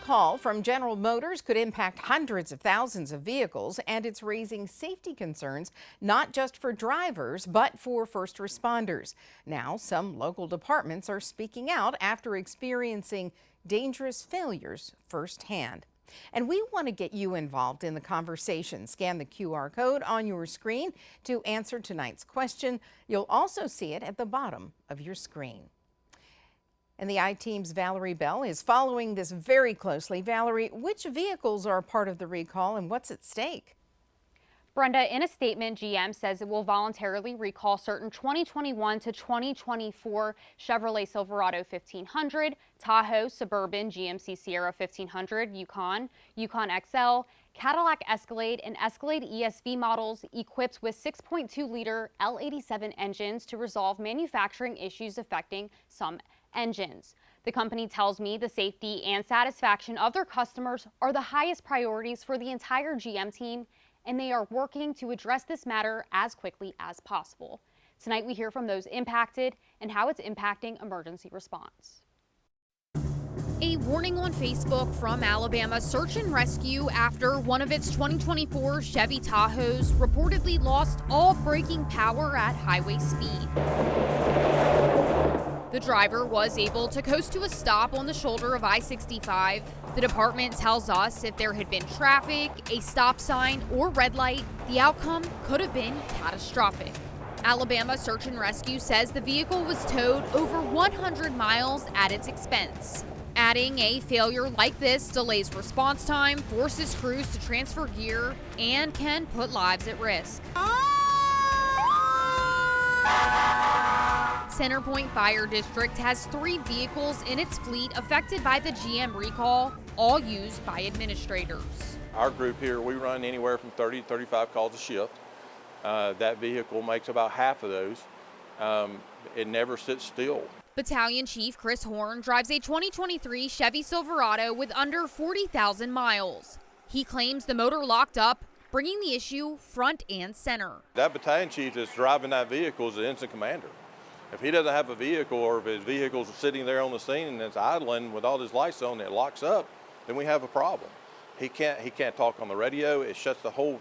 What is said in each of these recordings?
recall from General Motors could impact hundreds of thousands of vehicles, and it's raising safety concerns not just for drivers, but for first responders. Now, some local departments are speaking out after experiencing dangerous failures firsthand. And we want to get you involved in the conversation. Scan the QR code on your screen to answer tonight's question. You'll also see it at the bottom of your screen. And the I-Team's Valerie Bell is following this very closely. Valerie, which vehicles are part of the recall and what's at stake? Brenda, in a statement, GM says it will voluntarily recall certain 2021 to 2024 Chevrolet Silverado 1500, Tahoe, Suburban, GMC Sierra 1500, Yukon XL, Cadillac Escalade, and Escalade ESV models equipped with 6.2-liter L87 engines to resolve manufacturing issues affecting some engines. The company tells me the safety and satisfaction of their customers are the highest priorities for the entire GM team, and they are working to address this matter as quickly as possible. Tonight we hear from those impacted and how it's impacting emergency response. A warning on Facebook from Alabama Search and Rescue after one of its 2024 Chevy Tahoes reportedly lost all braking power at highway speed. The driver was able to coast to a stop on the shoulder of I-65. The department tells us if there had been traffic, a stop sign, or red light, the outcome could have been catastrophic. Alabama Search and Rescue says the vehicle was towed over 100 miles at its expense. Adding a failure like this delays response time, forces crews to transfer gear, and can put lives at risk. Centerpoint Fire District has 3 vehicles in its fleet affected by the GM recall, all used by administrators. Our group here, we run anywhere from 30 to 35 calls a shift. That vehicle makes about half of those. It never sits still. Battalion Chief Chris Horn drives a 2023 Chevy Silverado with under 40,000 miles. He claims the motor locked up, bringing the issue front and center. That battalion chief that's driving that vehicle is the ensign commander. If he doesn't have a vehicle, or if his vehicle's sitting there on the scene and it's idling with all his lights on, it locks up, then we have a problem. He can't talk on the radio. It shuts the whole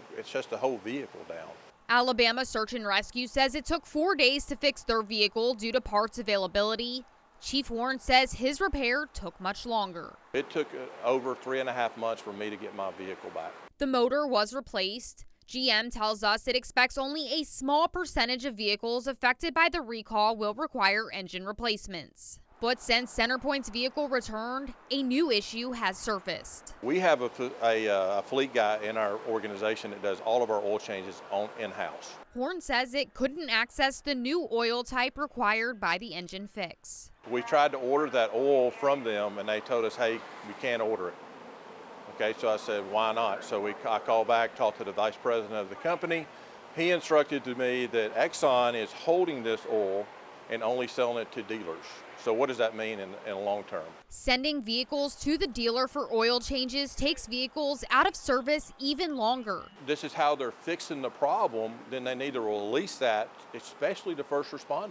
vehicle down. Alabama Search and Rescue says it took 4 days to fix their vehicle due to parts availability. Chief Warren says his repair took much longer. It took over 3.5 months for me to get my vehicle back. The motor was replaced. GM tells us it expects only a small percentage of vehicles affected by the recall will require engine replacements. But since Centerpoint's vehicle returned, a new issue has surfaced. We have a fleet guy in our organization that does all of our oil changes in-house. Horn says it couldn't access the new oil type required by the engine fix. We tried to order that oil from them and they told us, hey, we can't order it. Okay, so I said, why not? So I called back, talked to the vice president of the company. He instructed to me that Exxon is holding this oil and only selling it to dealers. So what does that mean in the long term? Sending vehicles to the dealer for oil changes takes vehicles out of service even longer. This is how they're fixing the problem. Then they need to release that, especially to first responders.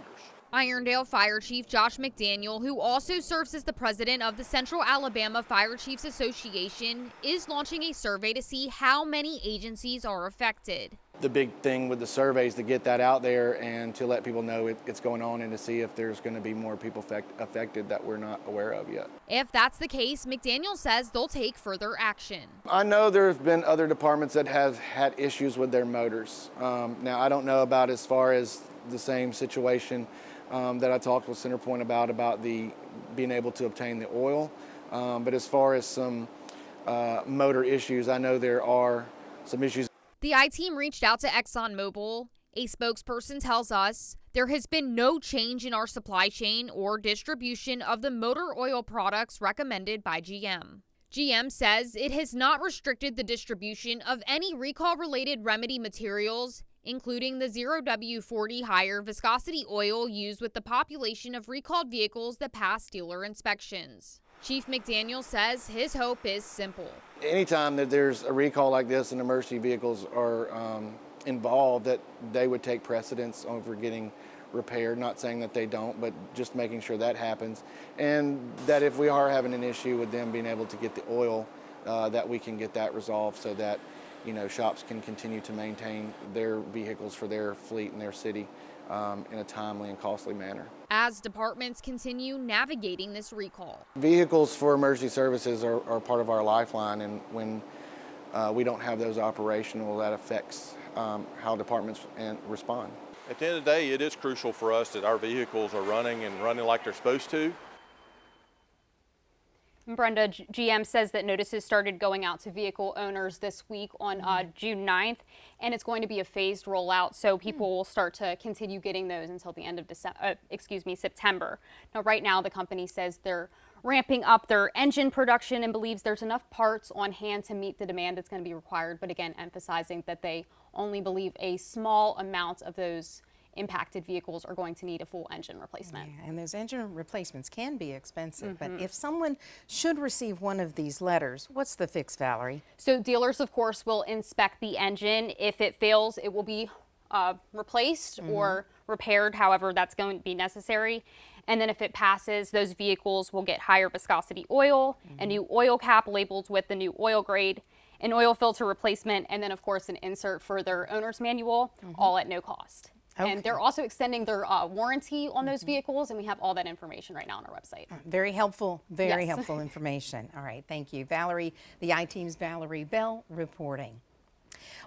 Irondale Fire Chief Josh McDaniel, who also serves as the president of the Central Alabama Fire Chiefs Association, is launching a survey to see how many agencies are affected. The big thing with the survey is to get that out there and to let people know it's going on and to see if there's going to be more people affected that we're not aware of yet. If that's the case, McDaniel says they'll take further action. I know there have been other departments that have had issues with their motors. Now, I don't know about as far as the same situation that I talked with Centerpoint about the being able to obtain the oil. But as far as some motor issues, I know there are some issues. The I-Team reached out to ExxonMobil. A spokesperson tells us there has been no change in our supply chain or distribution of the motor oil products recommended by GM. GM says it has not restricted the distribution of any recall-related remedy materials, including the 0W40 higher viscosity oil used with the population of recalled vehicles that pass dealer inspections. Chief McDaniel says his hope is simple. Anytime that there's a recall like this and emergency vehicles are involved, that they would take precedence over getting repaired. Not saying that they don't, but just making sure that happens. And that if we are having an issue with them being able to get the oil, that we can get that resolved so that, you know, shops can continue to maintain their vehicles for their fleet and their city in a timely and costly manner. As departments continue navigating this recall. Vehicles for emergency services are part of our lifeline, and when we don't have those operational, that affects how departments respond. At the end of the day, it is crucial for us that our vehicles are running and running like they're supposed to. Brenda, GM says that notices started going out to vehicle owners this week on June 9th, and it's going to be a phased rollout, so people will start to continue getting those until the end of September. Now, right now, the company says they're ramping up their engine production and believes there's enough parts on hand to meet the demand that's going to be required, but again, emphasizing that they only believe a small amount of those impacted vehicles are going to need a full engine replacement. Yeah, and those engine replacements can be expensive, but if someone should receive one of these letters, what's the fix, Valerie? So dealers, of course, will inspect the engine. If it fails, it will be replaced or repaired, however that's going to be necessary. And then if it passes, those vehicles will get higher viscosity oil, a new oil cap labeled with the new oil grade, an oil filter replacement, and then, of course, an insert for their owner's manual, all at no cost. Okay. And they're also extending their warranty on those vehicles, and we have all that information right now on our website. Very helpful, very Yes. helpful information. All right, thank you. Valerie, the I-Team's Valerie Bell reporting.